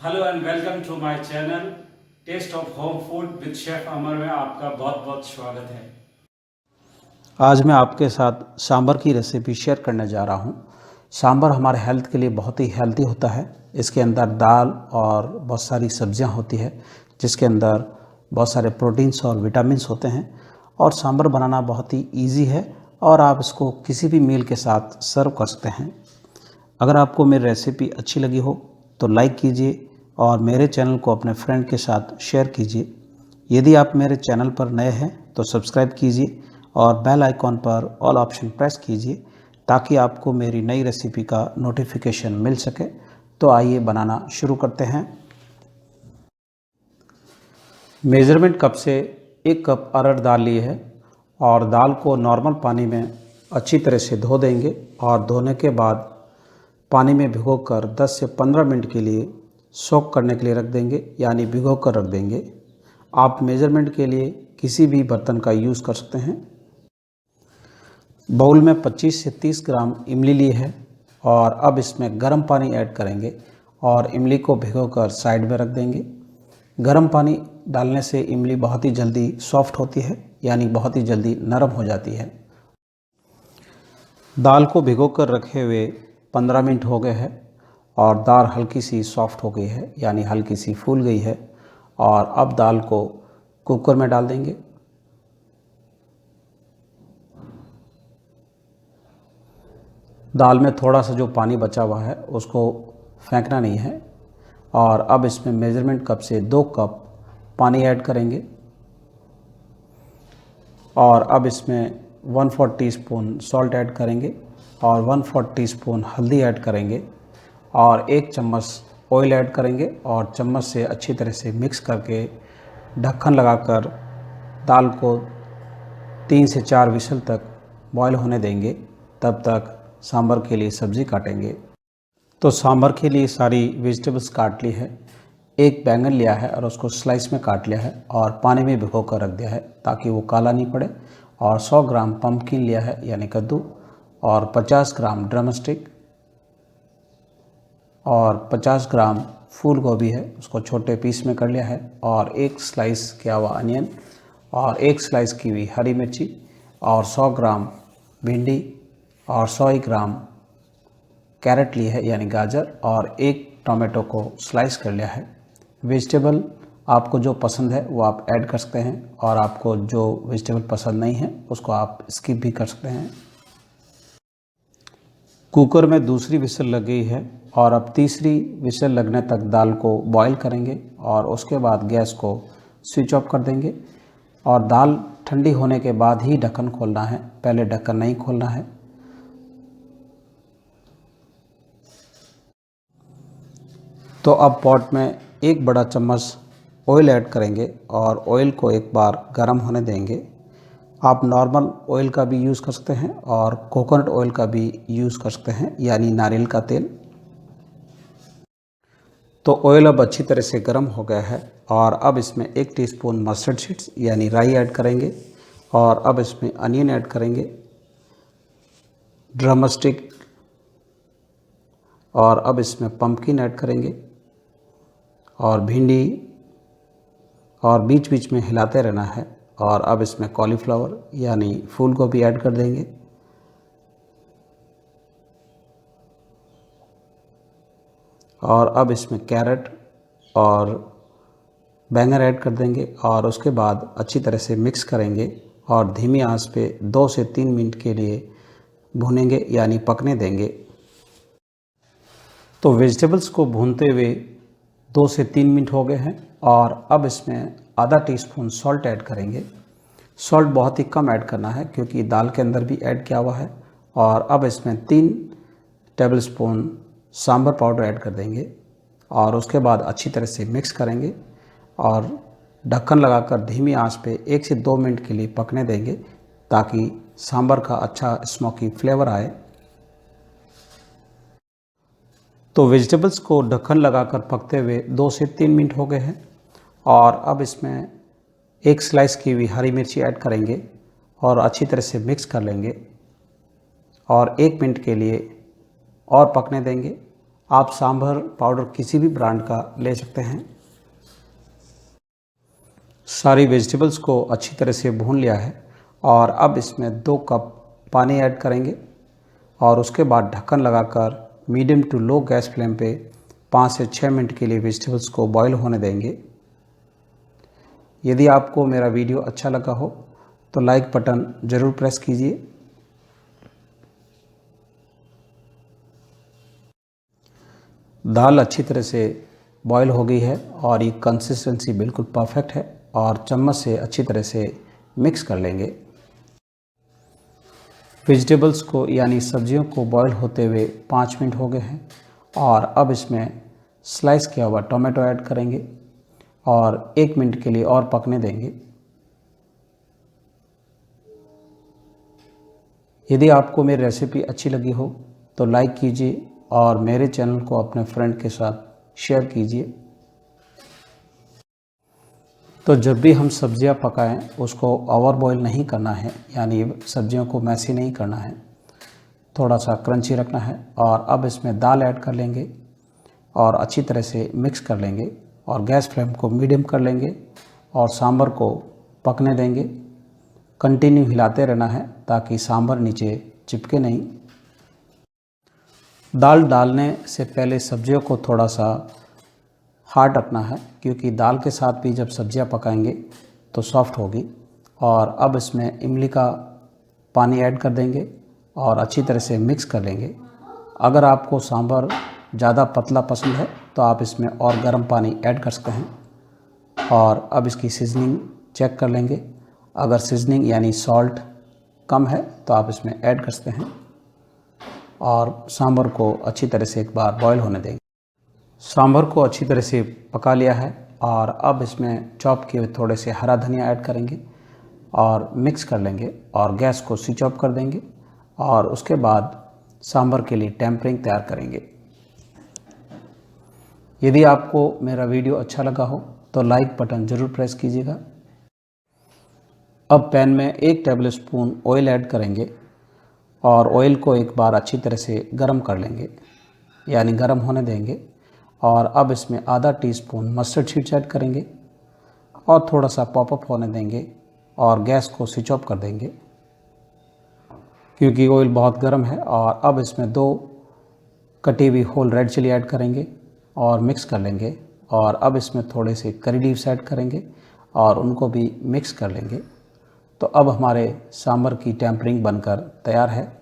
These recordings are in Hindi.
Hello and welcome to my channel taste of home food with chef Amar में आपका बहुत बहुत स्वागत है। आज मैं आपके साथ सांभर की रेसिपी शेयर करने जा रहा हूँ। सांभर हमारे हेल्थ के लिए बहुत ही हेल्दी होता है। इसके अंदर दाल और बहुत सारी सब्जियाँ होती है जिसके अंदर बहुत सारे प्रोटीन्स और विटामिन्स होते हैं और सांभर बनाना बहुत ही इजी है और आप इसको किसी भी मील के साथ सर्व कर सकते हैं। अगर आपको मेरी रेसिपी अच्छी लगी हो तो लाइक कीजिए और मेरे चैनल को अपने फ्रेंड के साथ शेयर कीजिए। यदि आप मेरे चैनल पर नए हैं तो सब्सक्राइब कीजिए और बेल आइकॉन पर ऑल ऑप्शन प्रेस कीजिए ताकि आपको मेरी नई रेसिपी का नोटिफिकेशन मिल सके। तो आइए बनाना शुरू करते हैं। मेज़रमेंट कप से 1 कप अरहर दाल ली है और दाल को नॉर्मल पानी में अच्छी तरह से धो देंगे और धोने के बाद पानी में भिगोकर 10 से 15 मिनट के लिए सोक करने के लिए रख देंगे, यानी भिगो कर रख देंगे। आप मेज़रमेंट के लिए किसी भी बर्तन का यूज़ कर सकते हैं। बाउल में 25 से 30 ग्राम इमली ली है और अब इसमें गर्म पानी ऐड करेंगे और इमली को भिगोकर साइड में रख देंगे। गर्म पानी डालने से इमली बहुत ही जल्दी सॉफ्ट होती है, यानी बहुत ही जल्दी नरम हो जाती है। दाल को भिगोकर रखे हुए 15 मिनट हो गए हैं और दाल हल्की सी सॉफ्ट हो गई है, यानी हल्की सी फूल गई है। और अब दाल को कुकर में डाल देंगे। दाल में थोड़ा सा जो पानी बचा हुआ है उसको फेंकना नहीं है। और अब इसमें मेज़रमेंट कप से 2 कप पानी ऐड करेंगे और अब इसमें 1/4 टीस्पून सॉल्ट ऐड करेंगे और 1/4 टीस्पून हल्दी ऐड करेंगे और 1 चम्मच ऑयल ऐड करेंगे और चम्मच से अच्छी तरह से मिक्स करके ढक्कन लगाकर दाल को 3 से 4 विसल तक बॉयल होने देंगे। तब तक सांभर के लिए सब्ज़ी काटेंगे। तो सांभर के लिए सारी वेजिटेबल्स काट ली है। 1 बैंगन लिया है और उसको स्लाइस में काट लिया है और पानी में भिगो कर रख दिया है ताकि वो काला नहीं पड़े। और 100 ग्राम पम्पकिन लिया है, यानी कद्दू, और 50 ग्राम ड्रम स्टिक और 50 ग्राम फूल गोभी है, उसको छोटे पीस में कर लिया है। और 1 स्लाइस किया हुआ अनियन और 1 स्लाइस की हुई हरी मिर्ची और 100 ग्राम भिंडी और 100 ग्राम कैरेट ली है, यानी गाजर, और 1 टोमेटो को स्लाइस कर लिया है। वेजिटेबल आपको जो पसंद है वो आप ऐड कर सकते हैं और आपको जो वेजिटेबल पसंद नहीं है उसको आप स्किप भी कर सकते हैं। कुकर में दूसरी विसल लग गई है और अब तीसरी विसल लगने तक दाल को बॉईल करेंगे और उसके बाद गैस को स्विच ऑफ कर देंगे। और दाल ठंडी होने के बाद ही ढक्कन खोलना है, पहले ढक्कन नहीं खोलना है। तो अब पॉट में 1 बड़ा चम्मच ऑयल ऐड करेंगे और ऑयल को एक बार गर्म होने देंगे। आप नॉर्मल ऑयल का भी यूज़ कर सकते हैं और कोकोनट ऑयल का भी यूज़ कर सकते हैं, यानी नारियल का तेल। तो ऑयल अब अच्छी तरह से गर्म हो गया है और अब इसमें 1 टीस्पून मस्टर्ड सीड्स यानी राई ऐड करेंगे और अब इसमें अनियन ऐड करेंगे, ड्रम स्टिक, और अब इसमें पम्पकिन ऐड करेंगे और भिंडी, और बीच बीच में हिलाते रहना है। और अब इसमें कॉलीफ्लावर यानी फूल गोभी ऐड कर देंगे और अब इसमें कैरेट और बैंगन ऐड कर देंगे और उसके बाद अच्छी तरह से मिक्स करेंगे और धीमी आंच पे 2 से 3 मिनट के लिए भूनेंगे, यानी पकने देंगे। तो वेजिटेबल्स को भूनते हुए 2 से 3 मिनट हो गए हैं और अब इसमें आधा टीस्पून सॉल्ट ऐड करेंगे। सॉल्ट बहुत ही कम ऐड करना है क्योंकि दाल के अंदर भी ऐड किया हुआ है। और अब इसमें 3 टेबलस्पून सांभर पाउडर ऐड कर देंगे और उसके बाद अच्छी तरह से मिक्स करेंगे और ढक्कन लगाकर धीमी आंच पे 1 से 2 मिनट के लिए पकने देंगे ताकि सांभर का अच्छा स्मोकी फ्लेवर आए। तो वेजिटेबल्स को ढक्कन लगाकर पकते हुए 2 से 3 मिनट हो गए हैं और अब इसमें 1 स्लाइस की हुई हरी मिर्ची ऐड करेंगे और अच्छी तरह से मिक्स कर लेंगे और 1 मिनट के लिए और पकने देंगे आप सांभर पाउडर किसी भी ब्रांड का ले सकते हैं। सारी वेजिटेबल्स को अच्छी तरह से भून लिया है और अब इसमें 2 कप पानी ऐड करेंगे और उसके बाद ढक्कन लगाकर medium to low gas flame पे 5 से 6 मिनट के लिए वेजिटेबल्स को बॉईल होने देंगे। यदि आपको मेरा वीडियो अच्छा लगा हो तो लाइक बटन ज़रूर प्रेस कीजिए। दाल अच्छी तरह से बॉईल हो गई है और ये कंसिस्टेंसी बिल्कुल परफेक्ट है और चम्मच से अच्छी तरह से मिक्स कर लेंगे। वेजिटेबल्स को यानी सब्जियों को बॉईल होते हुए 5 मिनट हो गए हैं और अब इसमें स्लाइस किया हुआ टोमेटो ऐड करेंगे और 1 मिनट के लिए और पकने देंगे। यदि आपको मेरी रेसिपी अच्छी लगी हो तो लाइक कीजिए और मेरे चैनल को अपने फ्रेंड के साथ शेयर कीजिए। तो जब भी हम सब्जियां पकाएं उसको ओवर बॉईल नहीं करना है, यानी सब्जियों को मैसी नहीं करना है, थोड़ा सा क्रंची रखना है। और अब इसमें दाल ऐड कर लेंगे और अच्छी तरह से मिक्स कर लेंगे और गैस फ्लेम को मीडियम कर लेंगे और सांभर को पकने देंगे। कंटिन्यू हिलाते रहना है ताकि सांभर नीचे चिपके नहीं। दाल डालने से पहले सब्जियों को थोड़ा सा हार्ड रखना है क्योंकि दाल के साथ भी जब सब्जियां पकाएंगे तो सॉफ्ट होगी। और अब इसमें इमली का पानी ऐड कर देंगे और अच्छी तरह से मिक्स कर लेंगे। अगर आपको सांभर ज़्यादा पतला पसंद है तो आप इसमें और गर्म पानी ऐड कर सकते हैं। और अब इसकी सीजनिंग चेक कर लेंगे। अगर सीजनिंग यानी सॉल्ट कम है तो आप इसमें ऐड कर सकते हैं और सांभर को अच्छी तरह से एक बार बॉईल होने देंगे। सांभर को अच्छी तरह से पका लिया है और अब इसमें चॉप किए हुए थोड़े से हरा धनिया ऐड करेंगे और मिक्स कर लेंगे और गैस को स्विच ऑफ कर देंगे और उसके बाद सांभर के लिए टेम्परिंग तैयार करेंगे। यदि आपको मेरा वीडियो अच्छा लगा हो तो लाइक बटन ज़रूर प्रेस कीजिएगा। अब पैन में 1 टेबल स्पून ऑयल ऐड करेंगे और ऑयल को एक बार अच्छी तरह से गर्म कर लेंगे, यानी गर्म होने देंगे। और अब इसमें आधा टीस्पून मस्टर्ड सीड्स ऐड करेंगे और थोड़ा सा पॉपअप होने देंगे और गैस को स्विच ऑफ कर देंगे क्योंकि ऑयल बहुत गर्म है। और अब इसमें 2 कटी हुई होल रेड चिली ऐड करेंगे और मिक्स कर लेंगे। और अब इसमें थोड़े से करी लीव्स ऐड करेंगे और उनको भी मिक्स कर लेंगे। तो अब हमारे सांभर की टेम्परिंग बनकर तैयार है।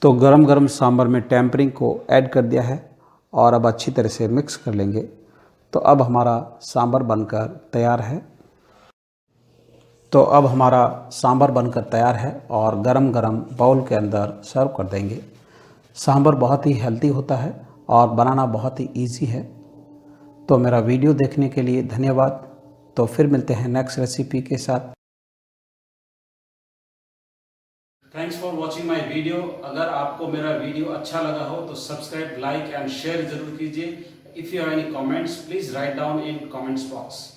तो गरम गरम सांभर में टेम्परिंग को ऐड कर दिया है और अब अच्छी तरह से मिक्स कर लेंगे। तो अब हमारा सांभर बनकर तैयार है। और गरम गरम बाउल के अंदर सर्व कर देंगे। सांभर बहुत ही हेल्दी होता है और बनाना बहुत ही इजी है। तो मेरा वीडियो देखने के लिए धन्यवाद। तो फिर मिलते हैं नेक्स्ट रेसिपी के साथ। Thanks for watching my video. अगर आपको मेरा वीडियो अच्छा लगा हो तो सब्सक्राइब, लाइक एंड शेयर जरूर कीजिए। If you have any comments please write down in comments box.